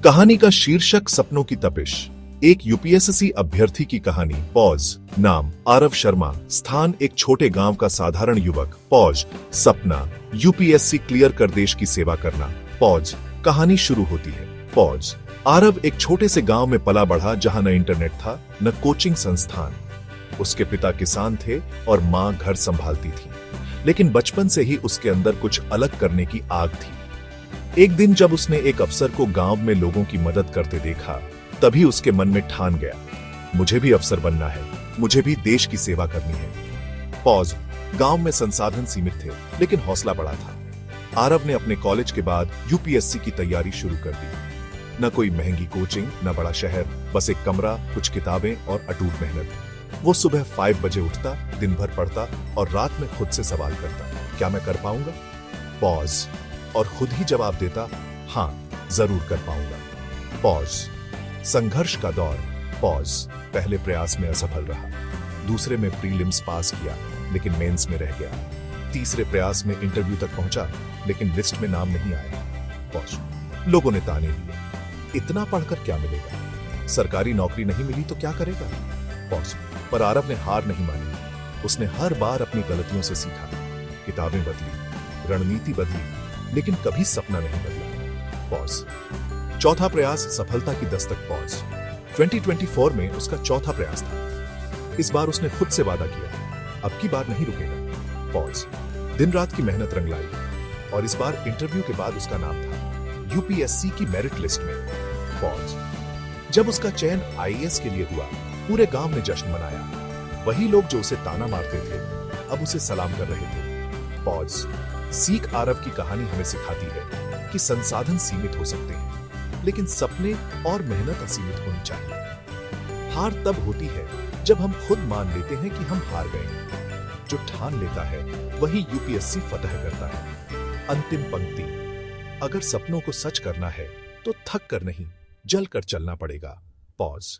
कहानी का शीर्षक सपनों की तपिश। एक यूपीएससी अभ्यर्थी की कहानी। पॉज। नाम आरव शर्मा। स्थान एक छोटे गांव का साधारण युवक। पॉज। सपना यूपीएससी क्लियर कर देश की सेवा करना। पॉज। कहानी शुरू होती है। पॉज। आरव एक छोटे से गांव में पला बढ़ा जहां न इंटरनेट था न कोचिंग संस्थान। उसके पिता किसान थे और मां घर संभालती थी, लेकिन बचपन से ही उसके अंदर कुछ अलग करने की आग थी। एक दिन जब उसने एक अफसर को गांव में लोगों की मदद करते देखा, तभी उसके मन में ठान गया, मुझे भी अफसर बनना है, मुझे भी देश की सेवा करनी है। पॉज। गांव में संसाधन सीमित थे, लेकिन हौसला बड़ा था। आरव ने अपने कॉलेज के बाद यूपीएससी की तैयारी शुरू कर दी। न कोई महंगी कोचिंग, न बड़ा शहर, बस एक कमरा, कुछ किताबें और अटूट मेहनत। वो सुबह 5 बजे उठता, दिन भर पढ़ता और रात में खुद से सवाल करता, क्या मैं कर पाऊंगा? पॉज। और खुद ही जवाब देता, हाँ, जरूर कर पाऊंगा। पॉज। संघर्ष का दौर। पॉज। पहले प्रयास में असफल रहा, दूसरे में प्रीलिम्स पास किया लेकिन मेंस में रह गया, तीसरे प्रयास में इंटरव्यू तक पहुंचा लेकिन लिस्ट में नाम नहीं आया। पॉज। लोगों ने ताने दिए, इतना पढ़कर क्या मिलेगा, सरकारी नौकरी नहीं मिली तो क्या करेगा? पॉज। पर आरव ने हार नहीं मानी। उसने हर बार अपनी गलतियों से सीखा, किताबें बदली, रणनीति बदली, लेकिन कभी सपना नहीं बदला। पॉज। चौथा प्रयास सफलता की दस्तक। पॉज। 2024 में उसका चौथा प्रयास था। इस बार उसने खुद से वादा किया, अब की बार नहीं रुकेगा। पॉज। दिन रात की मेहनत रंग लाई और इस बार इंटरव्यू के बाद उसका नाम था यूपीएससी की मेरिट लिस्ट में। पॉज। जब उसका चयन आईएएस के लिए हुआ, पूरे गांव ने जश्न मनाया। वही लोग जो उसे ताना मारते थे, अब उसे सलाम कर रहे थे। पॉज। सीख आरव की कहानी हमें सिखाती है कि संसाधन सीमित हो सकते हैं, लेकिन सपने और मेहनत असीमित होनी चाहिए। हार तब होती है जब हम खुद मान लेते हैं कि हम हार गए। जो ठान लेता है वही यूपीएससी फतह करता है। अंतिम पंक्ति, अगर सपनों को सच करना है तो थक कर नहीं, जल कर चलना पड़ेगा। पॉज।